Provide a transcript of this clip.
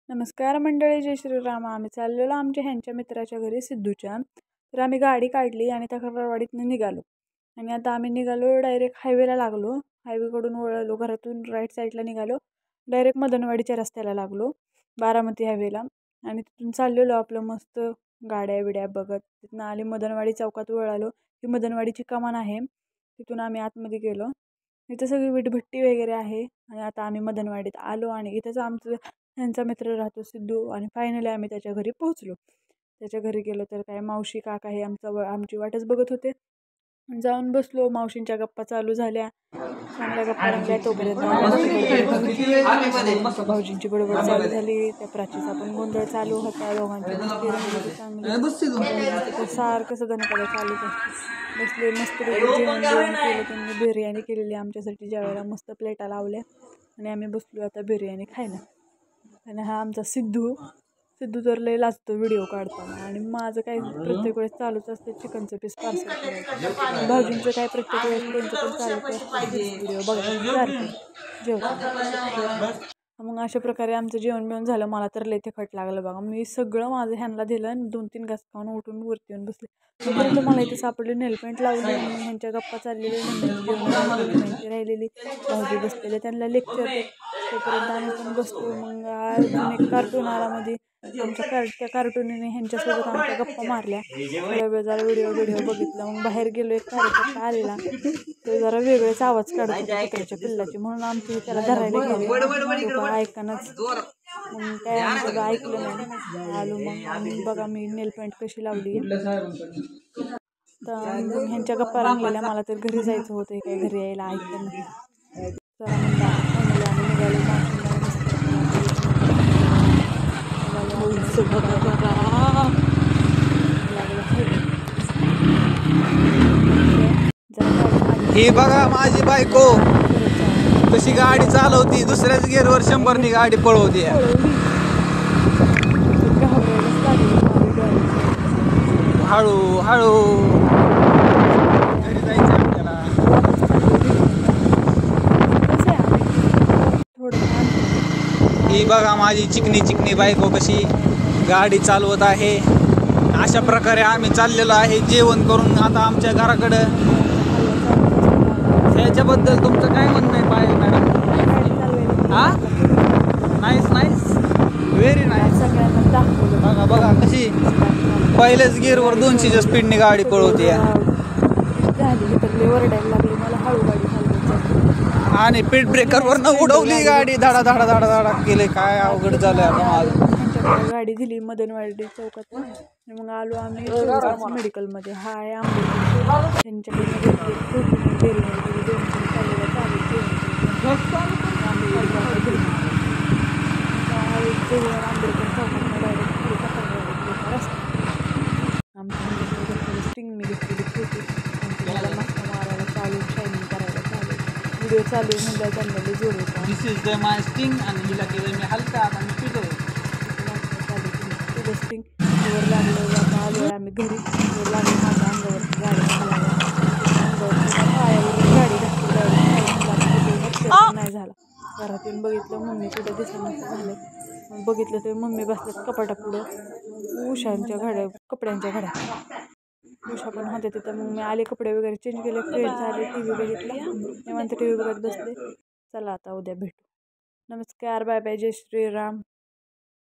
नमस्कार मंडळी, जय श्रीराम. आम्ही चाललेलो आमच्या ह्यांच्या मित्राच्या घरी सिद्धूच्या. तर आम्ही गाडी काढली आणि तक्रारवाडीतनं निघालो. आणि आता आम्ही निघालो, डायरेक्ट हायवेला लागलो. हायवेकडून वळलो, घरातून राईट साईडला निघालो, डायरेक्ट मदनवाडीच्या रस्त्याला लागलो, बारामती हायवेला. आणि तिथून चाललेलो आपलं मस्त गाड्या बिड्या बघत. तिथून आली मदनवाडी चौकात वळालो, ही मदनवाडीची कमान आहे. तिथून आम्ही आतमध्ये गेलो. इथं सगळी विटभट्टी वगैरे आहे. आणि आता आम्ही मदनवाडीत आलो आणि इथंच आमचं ह्यांचा मित्र राहतो सिद्धू. आणि फायनली आम्ही त्याच्या घरी पोहोचलो. त्याच्या घरी गेलो तर काय मावशी काका हे आमची वाटच बघत होते. जाऊन बसलो, मावशींच्या गप्पा चालू झाल्या, चांगल्या गप्पा रंगल्या. तोपर्यंत भाऊजींची बडबड चालू झाली. त्या प्राचीचा पण गोंधळ चालू होता. दोघांची चांगली सारखं सदनकडे चालूच असते. बसले मस्त जेवण केलं त्यांनी. बिर्याणी केलेली आमच्यासाठी, ज्यावेळेला मस्त प्लेटा लावल्या आणि आम्ही बसलो आता बिर्याणी खायला. आणि हा आमचा सिद्धू तर लय लाजतो व्हिडिओ काढताना. आणि माझं काय प्रत्येक वेळेस चालूच असते चिकनचं पीस पार्सल करायचं. भाऊजींचं काय प्रत्येक वेळेस त्यांचं पण चालूच असतं व्हिडिओ बघायचं जेवण. मग अशा प्रकारे आमचं जेवण बिवण झालं. मला तर लय तिखट लागलं बघा. मी सगळं माझं ह्यांना दिलं आणि 2-3 घास खाऊन उठून वरती येऊन बसले. तोपर्यंत मला इथे सापडली नेलपेंट लावली आणि मग ह्यांच्या गप्पा चाललेली राहिलेली. भाऊजी बसलेले, त्यांना लेक्चर देत. तोपर्यंत आम्ही पण बसतो. मग अजून एक कार्टून आला मध्ये. त्या कार्टूनने ह्यांच्यासोबत आमच्या गप्पा मारल्या. थोड्या वेळ जरा व्हिडिओ बघितलं. मग बाहेर गेलो, एक कार्यकर्ता आलेला, तो जरा वेगळेच आवाज काढत होता कुत्र्याच्या पिल्लाचे, म्हणून आमचे त्याला धरायला गेले. तो काय ऐकणच. मग काय आमचं ऐकलं नाही. आलो मग बघा मी नेलपेंट कशी लावली. तर मग ह्यांच्या गप्पा रंगलेल्या. मला तर घरी जायचं होतं, काय घरी यायला ऐकलं नाही. जरा म्हणलं फायनली आम्ही निघालो. ही बघा माझी बायको कशी गाडी चालवती. दुसऱ्याच गेअरवर 100 गाडी पळवते. हळू हळू घरी जायचं आपल्याला. ही बघा माझी चिकनी बायको कशी गाडी चालवत आहे. अशा प्रकारे आम्ही चाललेलो आहे जेवण करून आता आमच्या घराकडं. ह्याच्याबद्दल तुमचं काय म्हणणं आहे पाहिजे मॅडम? हा, नाईस व्हेरी नाईस. बघा कशी पहिल्याच गिअरवर 200च्या स्पीडने गाडी पळवते. आणि पीठ ब्रेकरवर न उडवली गाडी, धाडा धाडा धाडा धाडा केले. काय अवघड झालं आता माझं. गाडी दिली मदनवाडी चौकात. मग आलो आम्ही मेडिकलमध्ये. हाय आंबेडकर त्यांच्याकडे स्टिंग मी घेतलेली छोटी. मला मस्त मारायला चालू, शायनिंग करायला चालू, व्हिडिओ चालू म्हणलं त्यांना जोर होता. दिस इज द माय स्टिंग. आणि हिला केलं मी हलका आणि पितो तुझं स्टिंग वर लागलं. आता आलो आम्ही घरी. वर लागलं माझ्या अंगावरती गाडी नाही झाला. घरात येऊन बघितलं मम्मी कुठं दिसत झालं. मग बघितलं तर मम्मी बसल्यात कपाटा पुढं उषांच्या घड्या, कपड्यांच्या घड्या. उषा पण होते तिथं. मग मी आले, कपडे वगैरे चेंज केले, फ्रेश झाले, TV बघितली. निवांत TV बघत बसले. चला आता उद्या भेटू. नमस्कार, बाय बाय, जय श्रीराम.